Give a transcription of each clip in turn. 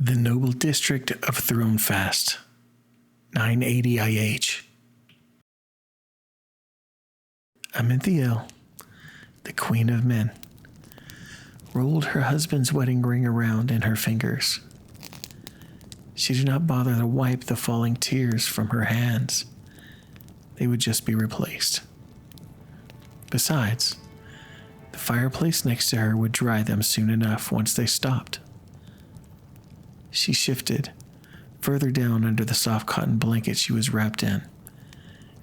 The Noble District of Thronefast, 980 IH. Amensol, the Queen of Men, rolled her husband's wedding ring around in her fingers. She did not bother to wipe the falling tears from her hands. They would just be replaced. Besides, the fireplace next to her would dry them soon enough once they stopped. She shifted further down under the soft cotton blanket she was wrapped in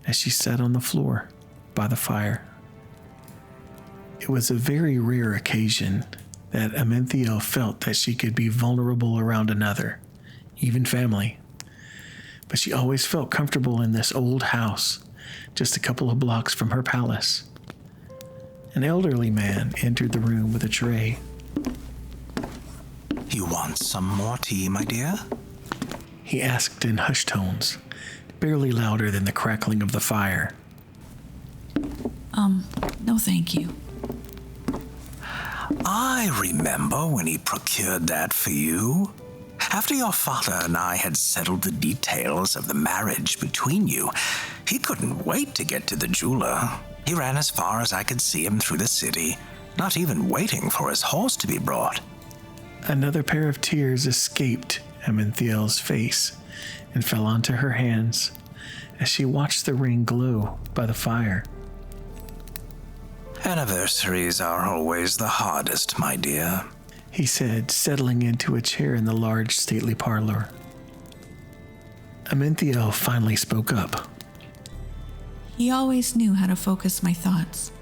as she sat on the floor by the fire. It was a very rare occasion that Amensol felt that she could be vulnerable around another, even family. But she always felt comfortable in this old house, just a couple of blocks from her palace. An elderly man entered the room with a tray. You want some more tea, my dear? He asked in hushed tones, barely louder than the crackling of the fire. No thank you. I remember when he procured that for you. After your father and I had settled the details of the marriage between you, he couldn't wait to get to the jeweler. He ran as far as I could see him through the city, not even waiting for his horse to be brought. Another pair of tears escaped Amensol's face and fell onto her hands as she watched the ring glow by the fire. Anniversaries are always the hardest, my dear, he said, settling into a chair in the large, stately parlor. Amensol finally spoke up. He always knew how to focus my thoughts.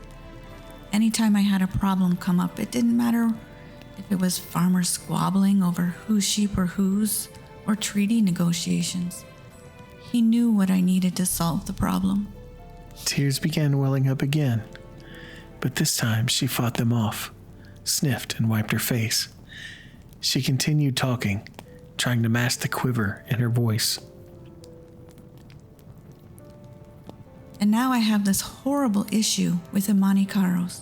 Anytime I had a problem come up, it didn't matter if it was farmers squabbling over whose sheep were whose, or treaty negotiations. He knew what I needed to solve the problem. Tears began welling up again, but this time she fought them off, sniffed and wiped her face. She continued talking, trying to mask the quiver in her voice. And now I have this horrible issue with the Manicaros.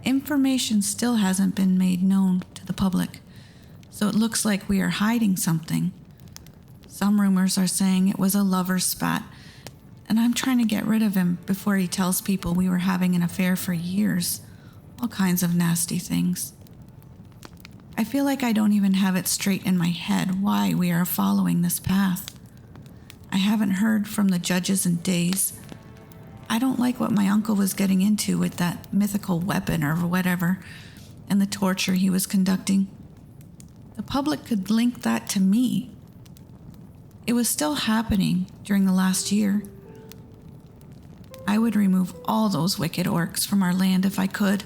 Information still hasn't been made known to the public, so it looks like we are hiding something. Some rumors are saying it was a lover's spat, and I'm trying to get rid of him before he tells people we were having an affair for years. All kinds of nasty things. I feel like I don't even have it straight in my head why we are following this path. I haven't heard from the judges in days. I don't like what my uncle was getting into with that mythical weapon or whatever, and the torture he was conducting. The public could link that to me. It was still happening during the last year. I would remove all those wicked orcs from our land if I could,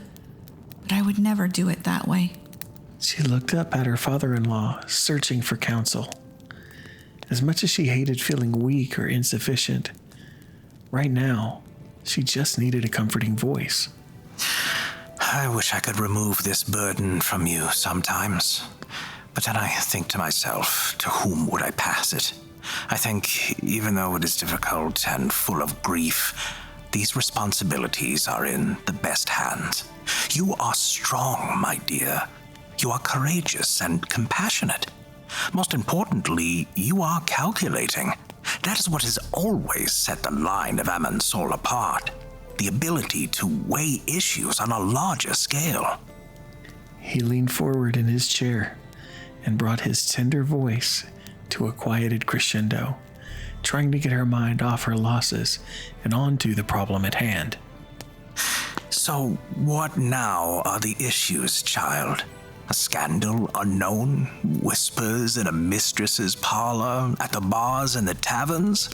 but I would never do it that way. She looked up at her father-in-law, searching for counsel. As much as she hated feeling weak or insufficient, right now, she just needed a comforting voice. I wish I could remove this burden from you sometimes. But then I think to myself, to whom would I pass it? I think, even though it is difficult and full of grief, these responsibilities are in the best hands. You are strong, my dear. You are courageous and compassionate. Most importantly, you are calculating. That is what has always set the line of Amensol apart. The ability to weigh issues on a larger scale. He leaned forward in his chair and brought his tender voice to a quieted crescendo, trying to get her mind off her losses and onto the problem at hand. So, what now are the issues, child? A scandal unknown? Whispers in a mistress's parlor? At the bars and the taverns?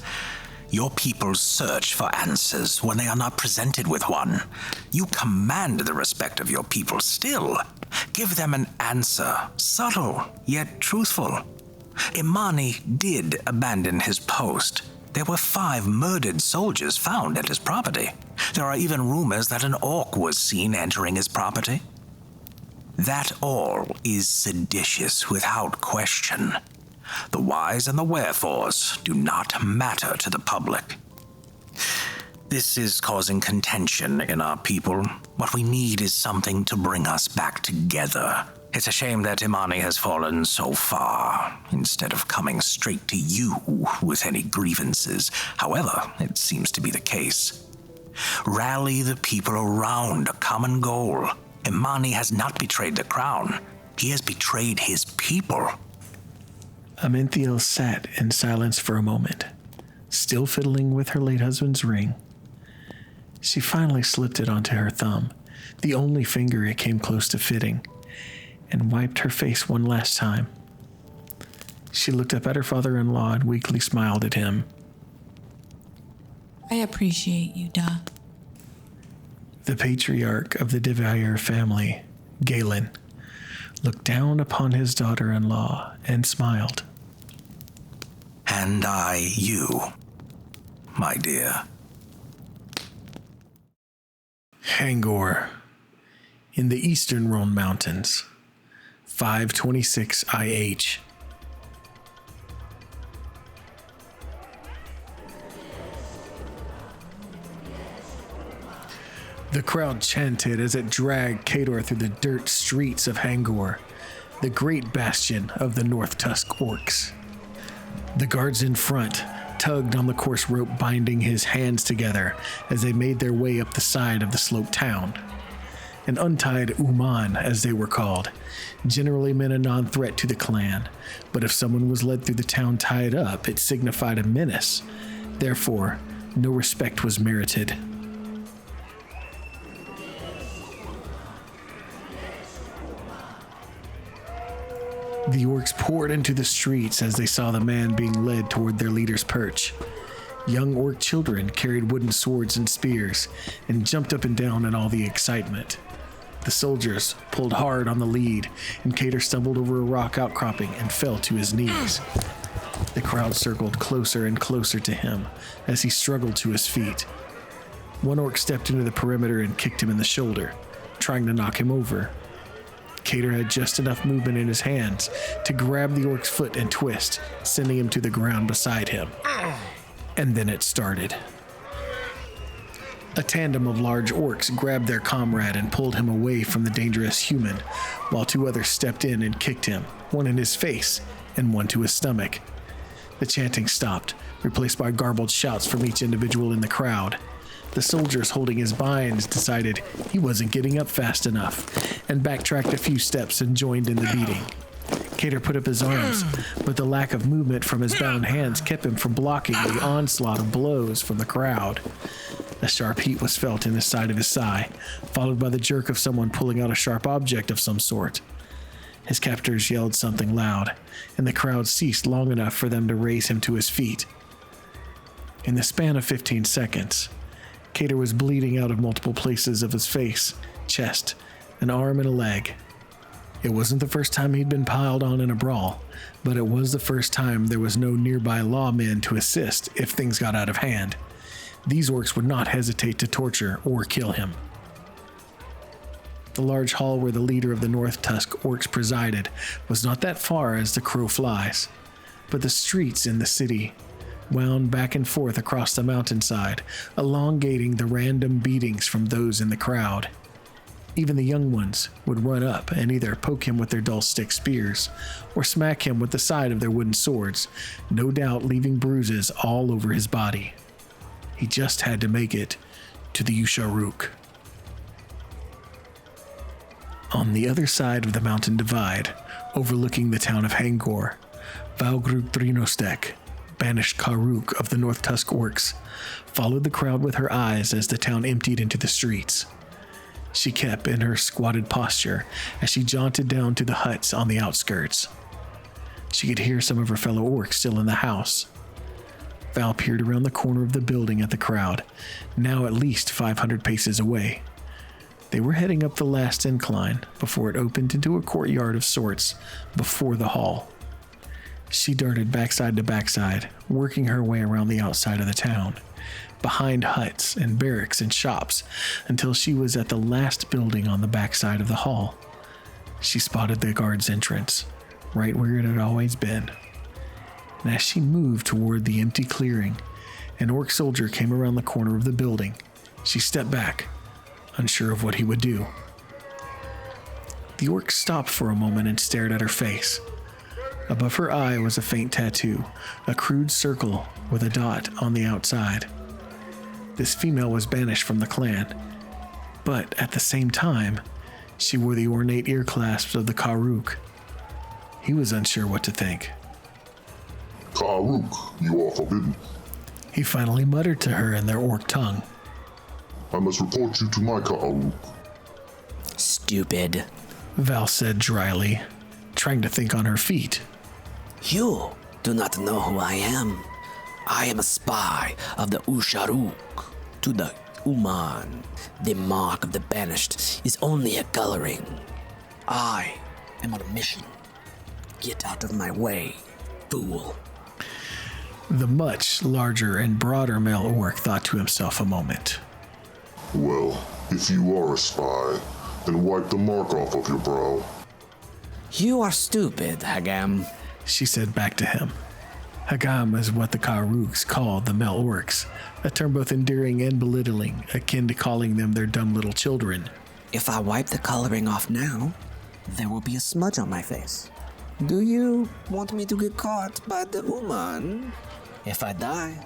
Your people search for answers when they are not presented with one. You command the respect of your people still. Give them an answer, subtle yet truthful. Imani did abandon his post. There were 5 murdered soldiers found at his property. There are even rumors that an orc was seen entering his property. That all is seditious without question. The whys and the wherefores do not matter to the public. This is causing contention in our people. What we need is something to bring us back together. It's a shame that Imani has fallen so far, instead of coming straight to you with any grievances. However, it seems to be the case. Rally the people around a common goal. Imani has not betrayed the crown. He has betrayed his people. Amensol sat in silence for a moment, still fiddling with her late husband's ring. She finally slipped it onto her thumb, the only finger it came close to fitting, and wiped her face one last time. She looked up at her father-in-law and weakly smiled at him. I appreciate you, Da. The patriarch of the Devayer family, Galen, looked down upon his daughter-in-law and smiled. And I, you, my dear. Hangor, in the eastern Rhone Mountains, 526 IH. The crowd chanted as it dragged Kador through the dirt streets of Hangor, the great bastion of the North Tusk orcs. The guards in front tugged on the coarse rope binding his hands together as they made their way up the side of the sloped town. An untied Uman, as they were called, generally meant a non-threat to the clan, but if someone was led through the town tied up, it signified a menace. Therefore, no respect was merited. The orcs poured into the streets as they saw the man being led toward their leader's perch. Young orc children carried wooden swords and spears and jumped up and down in all the excitement. The soldiers pulled hard on the lead, and Kador stumbled over a rock outcropping and fell to his knees. The crowd circled closer and closer to him as he struggled to his feet. One orc stepped into the perimeter and kicked him in the shoulder, trying to knock him over. Kador had just enough movement in his hands to grab the orc's foot and twist, sending him to the ground beside him. And then it started. A tandem of large orcs grabbed their comrade and pulled him away from the dangerous human, while two others stepped in and kicked him, one in his face and one to his stomach. The chanting stopped, replaced by garbled shouts from each individual in the crowd. The soldiers holding his binds decided he wasn't getting up fast enough and backtracked a few steps and joined in the beating. Kador put up his arms, but the lack of movement from his bound hands kept him from blocking the onslaught of blows from the crowd. A sharp heat was felt in the side of his thigh, followed by the jerk of someone pulling out a sharp object of some sort. His captors yelled something loud, and the crowd ceased long enough for them to raise him to his feet. In the span of 15 seconds, Kador was bleeding out of multiple places of his face, chest, an arm, and a leg. It wasn't the first time he'd been piled on in a brawl, but it was the first time there was no nearby lawmen to assist if things got out of hand. These orcs would not hesitate to torture or kill him. The large hall where the leader of the North Tusk orcs presided was not that far as the crow flies, but the streets in the city wound back and forth across the mountainside, elongating the random beatings from those in the crowd. Even the young ones would run up and either poke him with their dull stick spears or smack him with the side of their wooden swords, no doubt leaving bruises all over his body. He just had to make it to the Usharuk. On the other side of the mountain divide, overlooking the town of Hangor, Valgrug Drinostek, banished Karuk of the North Tusk orcs, followed the crowd with her eyes as the town emptied into the streets. She kept in her squatted posture as she jaunted down to the huts on the outskirts. She could hear some of her fellow orcs still in the house. Val peered around the corner of the building at the crowd, now at least 500 paces away. They were heading up the last incline before it opened into a courtyard of sorts before the hall. She darted backside to backside, working her way around the outside of the town, behind huts and barracks and shops, until she was at the last building on the backside of the hall. She spotted the guard's entrance, right where it had always been. And as she moved toward the empty clearing, an orc soldier came around the corner of the building. She stepped back, unsure of what he would do. The orc stopped for a moment and stared at her face. Above her eye was a faint tattoo, a crude circle with a dot on the outside. This female was banished from the clan, but at the same time, she wore the ornate ear clasps of the Karuk. He was unsure what to think. Karuk, you are forbidden. He finally muttered to her in their orc tongue. I must report you to my Karuk. Stupid. Val said dryly, trying to think on her feet. You do not know who I am. I am a spy of the Usharuk. To the Uman, the mark of the banished is only a coloring. I am on a mission. Get out of my way, fool. The much larger and broader male orc thought to himself a moment. Well, if you are a spy, then wipe the mark off of your brow. You are stupid, Hagam. She said back to him. Hagam is what the Karuks called the male orcs, a term both endearing and belittling, akin to calling them their dumb little children. If I wipe the coloring off now, there will be a smudge on my face. Do you want me to get caught by the Uman? If I die,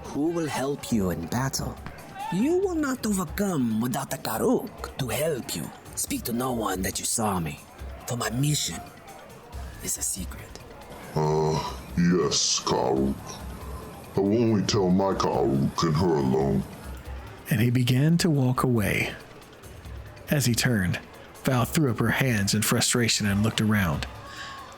who will help you in battle? You will not overcome without the Karuk to help you. Speak to no one that you saw me, for my mission is a secret. Yes, Karuk. I will only tell my Karuk and her alone. And he began to walk away. As he turned, Val threw up her hands in frustration and looked around.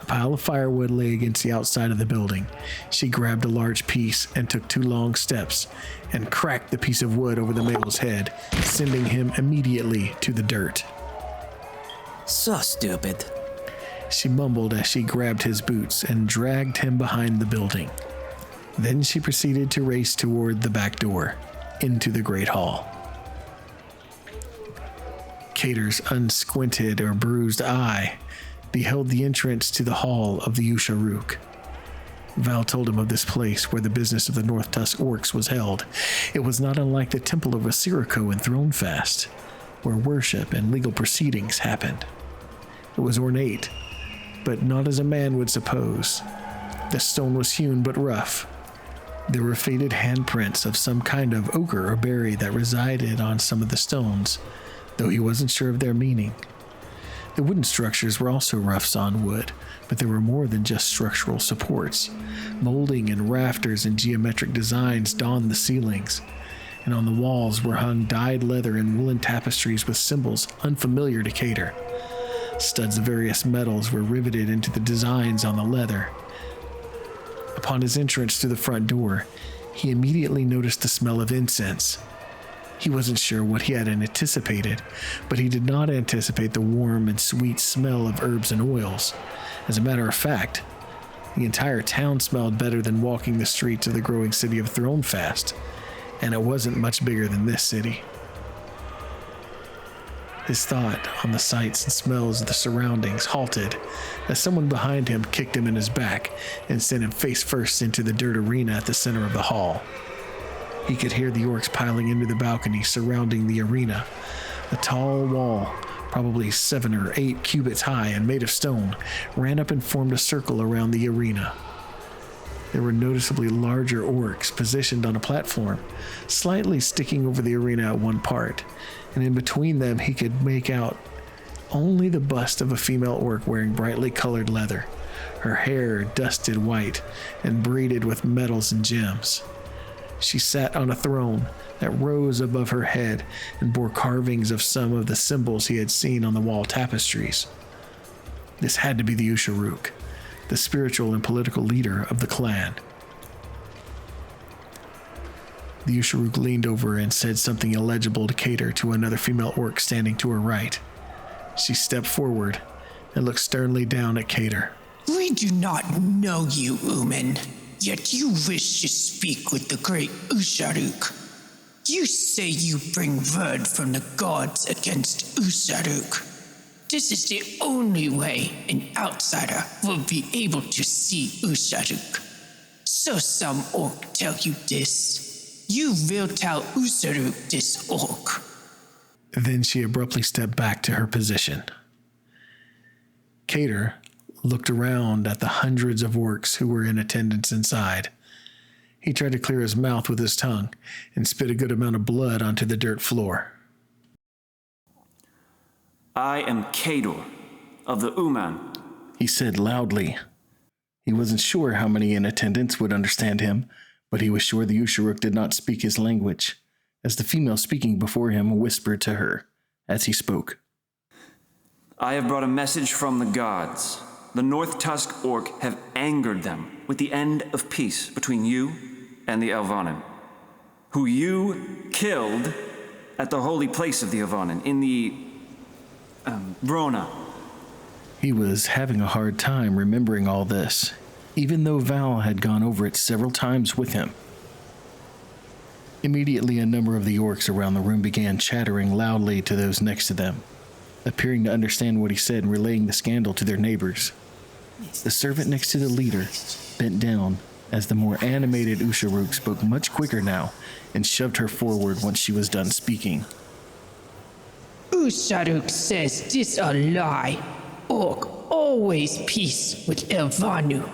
A pile of firewood lay against the outside of the building. She grabbed a large piece and took 2 long steps and cracked the piece of wood over the male's head, sending him immediately to the dirt. So stupid. She mumbled as she grabbed his boots and dragged him behind the building. Then she proceeded to race toward the back door, into the Great Hall. Cater's unsquinted or bruised eye beheld the entrance to the hall of the Usharuk. Val told him of this place where the business of the North Tusk Orcs was held. It was not unlike the Temple of Osirico in Thronefast, where worship and legal proceedings happened. It was ornate, but not as a man would suppose. The stone was hewn but rough. There were faded handprints of some kind of ochre or berry that resided on some of the stones, though he wasn't sure of their meaning. The wooden structures were also rough sawn wood, but there were more than just structural supports. Molding and rafters and geometric designs donned the ceilings, and on the walls were hung dyed leather and woolen tapestries with symbols unfamiliar to Cater. Studs of various metals were riveted into the designs on the leather. Upon his entrance to the front door, he immediately noticed the smell of incense. He wasn't sure what he had anticipated, but he did not anticipate the warm and sweet smell of herbs and oils. As a matter of fact, the entire town smelled better than walking the streets of the growing city of Thronefast, and it wasn't much bigger than this city. His thought on the sights and smells of the surroundings halted as someone behind him kicked him in his back and sent him face first into the dirt arena at the center of the hall. He could hear the orcs piling into the balcony surrounding the arena. A tall wall, probably 7 or 8 cubits high and made of stone, ran up and formed a circle around the arena. There were noticeably larger orcs positioned on a platform, slightly sticking over the arena at one part, and in between them he could make out only the bust of a female orc wearing brightly colored leather, her hair dusted white and braided with metals and gems. She sat on a throne that rose above her head and bore carvings of some of the symbols he had seen on the wall tapestries. This had to be the Usharuk, the spiritual and political leader of the clan. The Usharuk leaned over and said something illegible to Cater to another female orc standing to her right. She stepped forward and looked sternly down at Cater. We do not know you, Uman, yet you wish to speak with the great Usharuk. You say you bring word from the gods against Usharuk. This is the only way an outsider will be able to see Usharuk. So some orc tell you this. You will tell Usharuk this, orc. Then she abruptly stepped back to her position. Cater looked around at the hundreds of orcs who were in attendance inside. He tried to clear his mouth with his tongue and spit a good amount of blood onto the dirt floor. I am Kador of the Uman, he said loudly. He wasn't sure how many in attendance would understand him, but he was sure the Usharuk did not speak his language, as the female speaking before him whispered to her as he spoke. I have brought a message from the gods. The North Tusk Orc have angered them with the end of peace between you and the Elvanen, who you killed at the holy place of the Elvanen, in the Vrona. He was having a hard time remembering all this, even though Val had gone over it several times with him. Immediately, a number of the orcs around the room began chattering loudly to those next to them, appearing to understand what he said and relaying the scandal to their neighbors. The servant next to the leader bent down as the more animated Usharuk spoke much quicker now and shoved her forward once she was done speaking. Usharuk says this a lie. Orc always peace with Elvanu.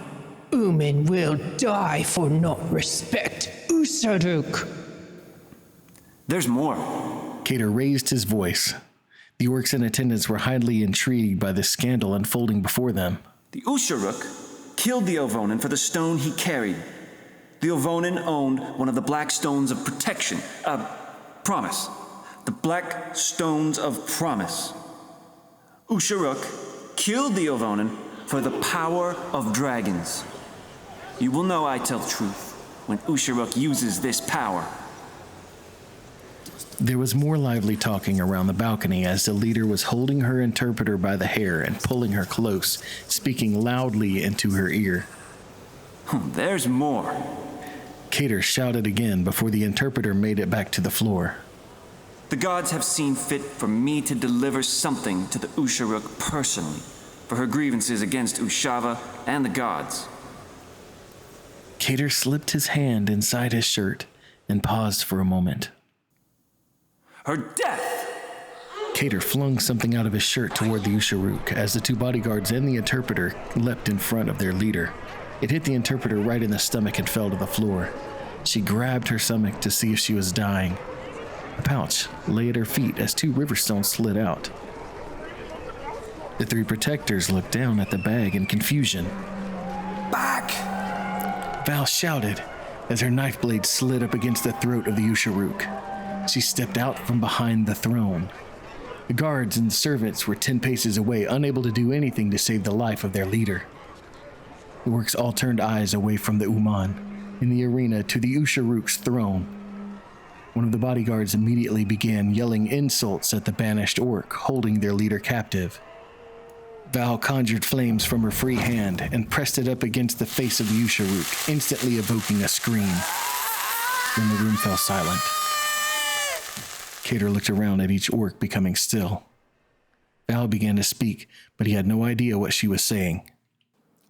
Umen will die for not respect Usharuk. There's more. Cater raised his voice. The orcs in attendance were highly intrigued by the scandal unfolding before them. The Usharuk killed the Elvonen for the stone he carried. The Elvonen owned one of the black stones of protection, promise. The black stones of promise. Usharuk killed the Elvonen for the power of dragons. You will know I tell the truth when Usharuk uses this power. There was more lively talking around the balcony as the leader was holding her interpreter by the hair and pulling her close, speaking loudly into her ear. There's more. Cater shouted again before the interpreter made it back to the floor. The gods have seen fit for me to deliver something to the Usharuk personally for her grievances against Ushava and the gods. Cater slipped his hand inside his shirt and paused for a moment. Her death! Cater flung something out of his shirt toward the Usharuk as the two bodyguards and the interpreter leapt in front of their leader. It hit the interpreter right in the stomach and fell to the floor. She grabbed her stomach to see if she was dying. A pouch lay at her feet as two river stones slid out. The three protectors looked down at the bag in confusion. Back! Val shouted as her knife blade slid up against the throat of the Usharuk. She stepped out from behind the throne. The guards and servants were 10 paces away, unable to do anything to save the life of their leader. The orcs all turned eyes away from the Uman in the arena to the Usharuk's throne. One of the bodyguards immediately began yelling insults at the banished orc, holding their leader captive. Val conjured flames from her free hand and pressed it up against the face of the Usharuk, instantly evoking a scream. Then the room fell silent. Cater looked around at each orc, becoming still. Val began to speak, but he had no idea what she was saying.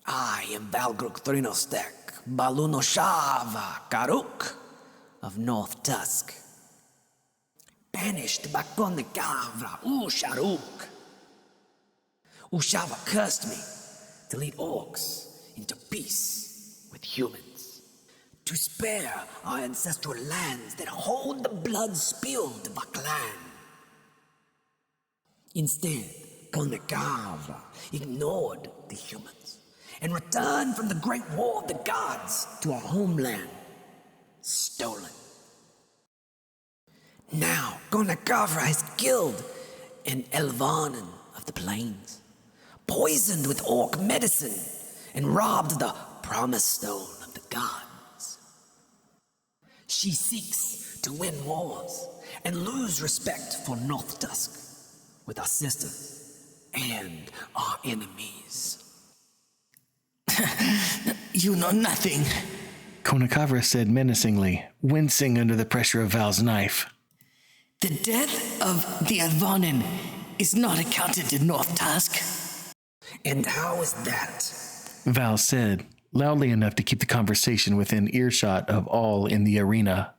I am Valgruk Thrinostek, Balunoshava Karuk of North Tusk. Banished Bakon the Gavra Usharuk. Ushava cursed me to lead orcs into peace with humans. To spare our ancestral lands that hold the blood-spilled Vaklan. Instead, Konakavra ignored the humans and returned from the Great War of the Gods to our homeland, stolen. Now, Konakavra has killed an Elvanen of the plains, poisoned with orc medicine, and robbed the Promise Stone of the gods. She seeks to win wars and lose respect for North Tusk with our sisters and our enemies. You know nothing, Konakavra said menacingly, wincing under the pressure of Val's knife. The death of the Elvanen is not accounted to North Tusk. And how is that? Val said, loudly enough to keep the conversation within earshot of all in the arena.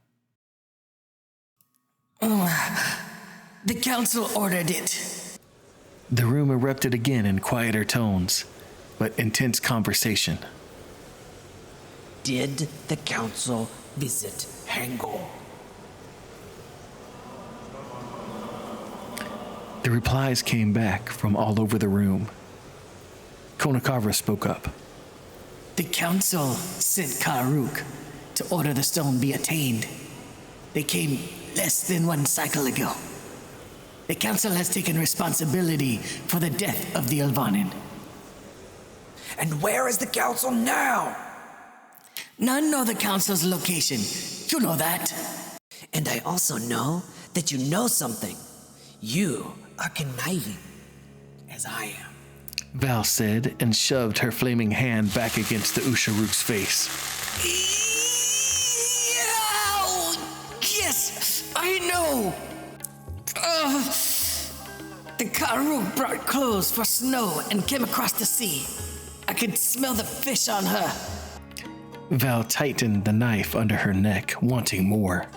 The council ordered it. The room erupted again in quieter tones, but intense conversation. Did the council visit Hangul? The replies came back from all over the room. Konakavra spoke up. The council sent Karuk to order the stone be attained. They came less than 1 cycle ago. The council has taken responsibility for the death of the Elvanin. And where is the council now? None know the council's location. You know that. And I also know that you know something. You are conniving, as I am. Val said and shoved her flaming hand back against the Usharuk's face. Yes, I know. The Karuk brought clothes for snow and came across the sea. I could smell the fish on her. Val tightened the knife under her neck, wanting more.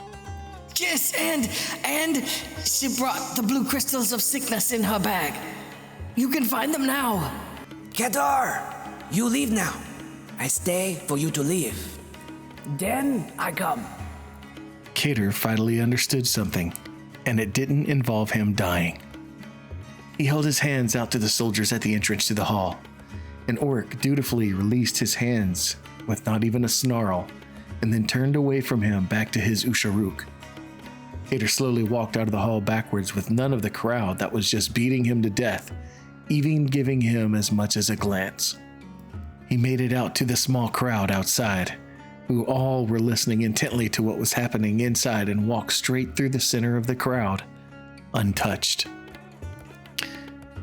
Yes, and she brought the blue crystals of sickness in her bag. You can find them now. Kedar, you leave now. I stay for you to leave. Then I come. Kedar finally understood something, and it didn't involve him dying. He held his hands out to the soldiers at the entrance to the hall. An orc dutifully released his hands with not even a snarl, and then turned away from him back to his Usharuk. Kedar slowly walked out of the hall backwards with none of the crowd that was just beating him to death, even giving him as much as a glance. He made it out to the small crowd outside, who all were listening intently to what was happening inside, and walked straight through the center of the crowd, untouched.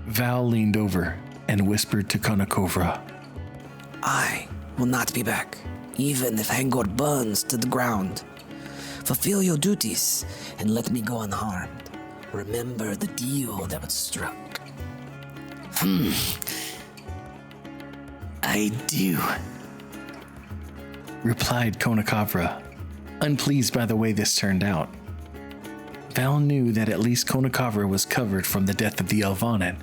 Val leaned over and whispered to Konakavra. I will not be back, even if Hangor burns to the ground. Fulfill your duties and let me go unharmed. Remember the deal that was struck. I do, replied Konakavra, unpleased by the way this turned out. Val knew that at least Konakavra was covered from the death of the Elvanin.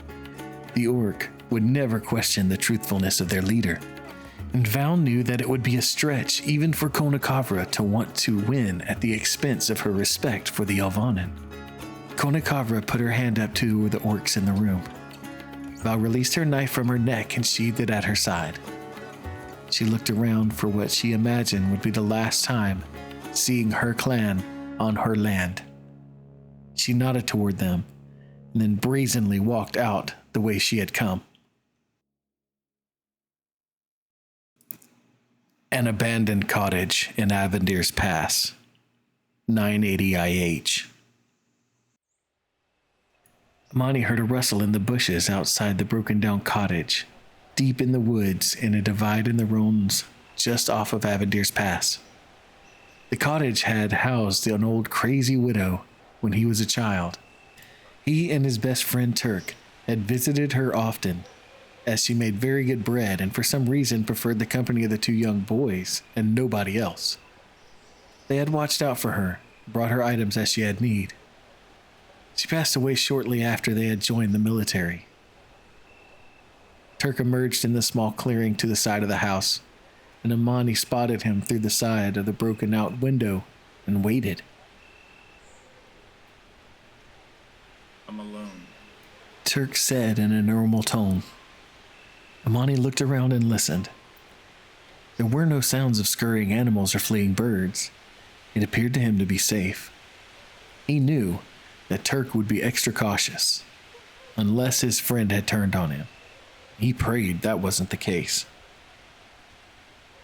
The orc would never question the truthfulness of their leader, and Val knew that it would be a stretch even for Konakavra to want to win at the expense of her respect for the Elvanin. Konakavra put her hand up to the orcs in the room. Val released her knife from her neck and sheathed it at her side. She looked around for what she imagined would be the last time seeing her clan on her land. She nodded toward them and then brazenly walked out the way she had come. An abandoned cottage in Avendir's Pass, 980 IH. Amani heard a rustle in the bushes outside the broken-down cottage, deep in the woods in a divide in the Roans just off of Avendir's Pass. The cottage had housed an old crazy widow when he was a child. He and his best friend Therek had visited her often, as she made very good bread and for some reason preferred the company of the two young boys and nobody else. They had watched out for her, brought her items as she had need. She passed away shortly after they had joined the military. Therek emerged in the small clearing to the side of the house, and Amani spotted him through the side of the broken-out window and waited. I'm alone, Therek said in a normal tone. Amani looked around and listened. There were no sounds of scurrying animals or fleeing birds. It appeared to him to be safe. He knew that Therek would be extra cautious, unless his friend had turned on him. He prayed that wasn't the case.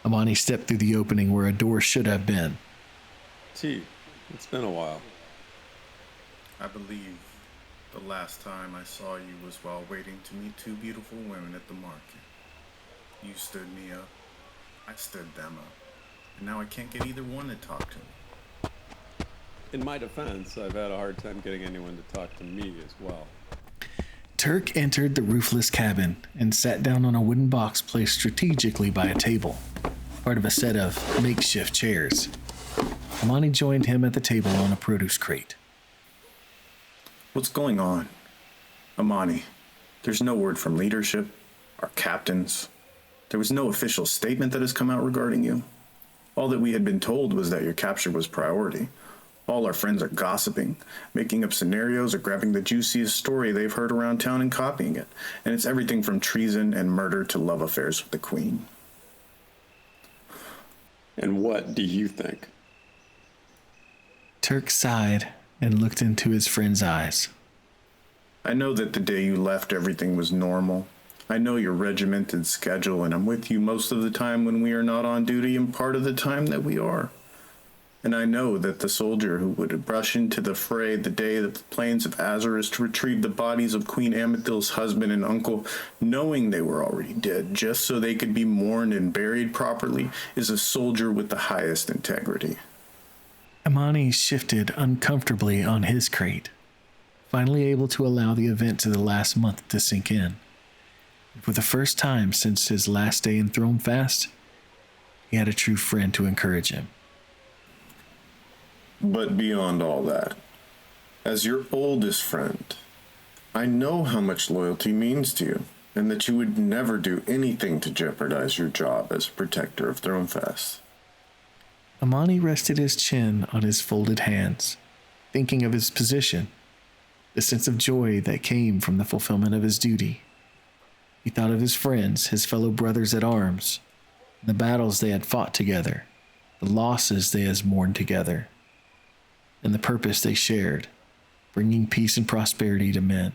Amani stepped through the opening where a door should have been. T, it's been a while. I believe the last time I saw you was while waiting to meet two beautiful women at the market. You stood me up, I stood them up, and now I can't get either one to talk to me. In my defense, I've had a hard time getting anyone to talk to me as well. Therek entered the roofless cabin and sat down on a wooden box placed strategically by a table, part of a set of makeshift chairs. Amani joined him at the table on a produce crate. What's going on? Amani, There's no word from leadership, our captains. There was no official statement that has come out regarding you. All that we had been told was that your capture was priority. All our friends are gossiping, making up scenarios or grabbing the juiciest story they've heard around town and copying it. And it's everything from treason and murder to love affairs with the Queen. And what do you think? Turk sighed and looked into his friend's eyes. I know that the day you left, everything was normal. I know your regimented schedule, and I'm with you most of the time when we are not on duty and part of the time that we are. And I know that the soldier who would rush into the fray the day that the plains of Azarus to retrieve the bodies of Queen Amethyl's husband and uncle, knowing they were already dead, just so they could be mourned and buried properly, is a soldier with the highest integrity. Amani shifted uncomfortably on his crate, finally able to allow the events of the last month to sink in. For the first time since his last day in Throne Fast, he had a true friend to encourage him. But beyond all that, as your oldest friend, I know how much loyalty means to you, and that you would never do anything to jeopardize your job as a protector of Thronefast. Amani rested his chin on his folded hands, thinking of his position, the sense of joy that came from the fulfillment of his duty. He thought of his friends, his fellow brothers at arms, the battles they had fought together, the losses they had mourned together, and the purpose they shared, bringing peace and prosperity to men.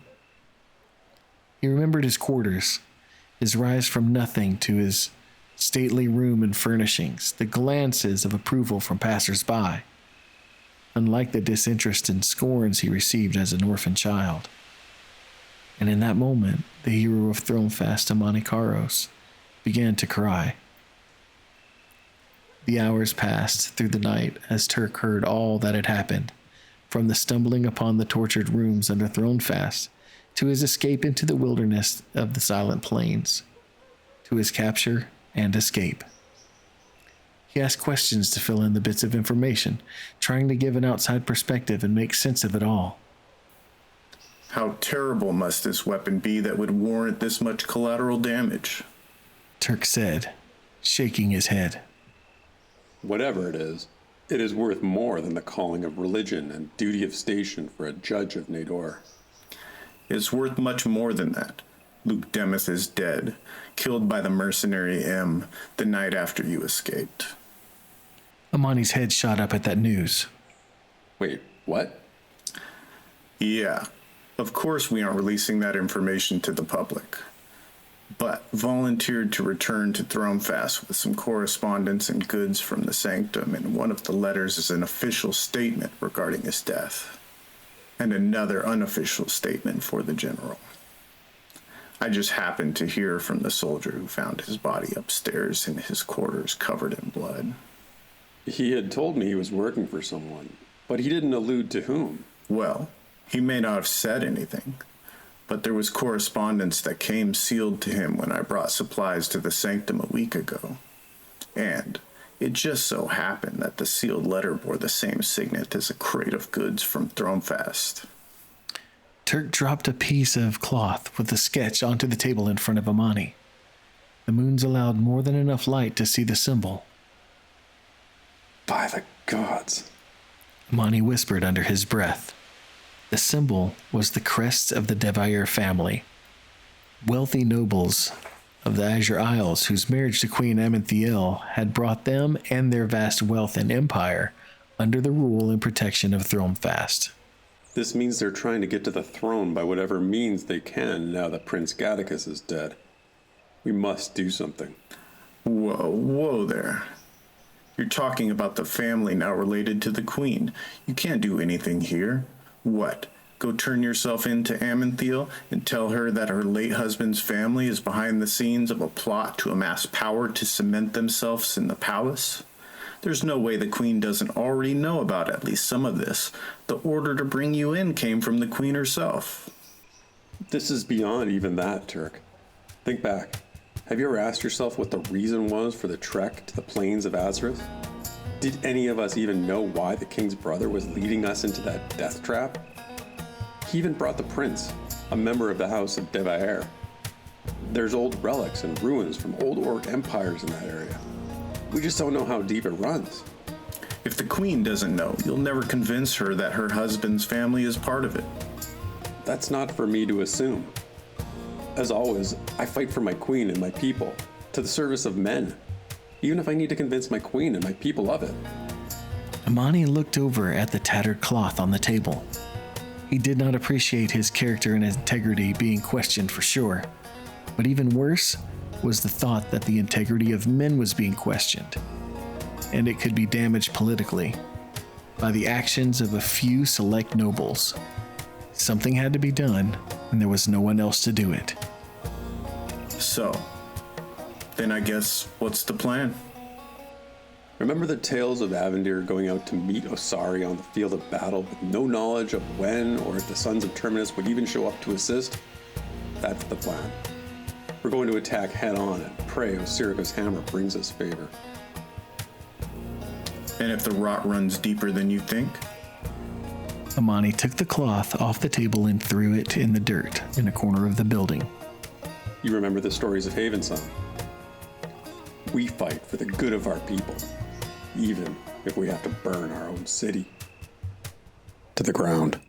He remembered his quarters, his rise from nothing to his stately room and furnishings, the glances of approval from passers-by, unlike the disinterest and scorns he received as an orphan child. And in that moment, the hero of Thronefast, Amani Karos, began to cry. The hours passed through the night as Turk heard all that had happened, from the stumbling upon the tortured rooms under Thronefast, to his escape into the wilderness of the Silent Plains, to his capture and escape. He asked questions to fill in the bits of information, trying to give an outside perspective and make sense of it all. How terrible must this weapon be that would warrant this much collateral damage? Turk said, shaking his head. Whatever it is worth more than the calling of religion and duty of station for a judge of Nador. It's worth much more than that. Luke Demuth is dead, killed by the mercenary M the night after you escaped. Amani's head shot up at that news. Wait, what? Yeah, of course we aren't releasing that information to the public, but volunteered to return to Thronefast with some correspondence and goods from the Sanctum, and one of the letters is an official statement regarding his death, and another unofficial statement for the general. I just happened to hear from the soldier who found his body upstairs in his quarters covered in blood. He had told me he was working for someone, but he didn't allude to whom. Well, he may not have said anything, but there was correspondence that came sealed to him when I brought supplies to the Sanctum a week ago. And it just so happened that the sealed letter bore the same signet as a crate of goods from Thronefast. Turk dropped a piece of cloth with the sketch onto the table in front of Amani. The moons allowed more than enough light to see the symbol. By the gods, Amani whispered under his breath. The symbol was the crest of the Devair family, wealthy nobles of the Azure Isles whose marriage to Queen Amanthiel had brought them and their vast wealth and empire under the rule and protection of Thronefast. This means they're trying to get to the throne by whatever means they can now that Prince Gattacus is dead. We must do something. Whoa there. You're talking about the family now related to the Queen. You can't do anything here. What? Go turn yourself in to Amanthiel and tell her that her late husband's family is behind the scenes of a plot to amass power to cement themselves in the palace? There's no way the Queen doesn't already know about at least some of this. The order to bring you in came from the Queen herself. This is beyond even that, Turk. Think back. Have you ever asked yourself what the reason was for the trek to the plains of Azareth? Did any of us even know why the king's brother was leading us into that death trap? He even brought the prince, a member of the House of Devair. There's old relics and ruins from old orc empires in that area. We just don't know how deep it runs. If the queen doesn't know, you'll never convince her that her husband's family is part of it. That's not for me to assume. As always, I fight for my queen and my people, to the service of men, even if I need to convince my queen and my people of it. Amani looked over at the tattered cloth on the table. He did not appreciate his character and integrity being questioned for sure, but even worse was the thought that the integrity of men was being questioned, and it could be damaged politically by the actions of a few select nobles. Something had to be done, and there was no one else to do it. So, then I guess, what's the plan? Remember the tales of Avendir going out to meet Osari on the field of battle with no knowledge of when or if the Sons of Terminus would even show up to assist? That's the plan. We're going to attack head-on and pray Osirica's hammer brings us favor. And if the rot runs deeper than you think? Amani took the cloth off the table and threw it in the dirt in a corner of the building. You remember the stories of Havensong. We fight for the good of our people, even if we have to burn our own city to the ground.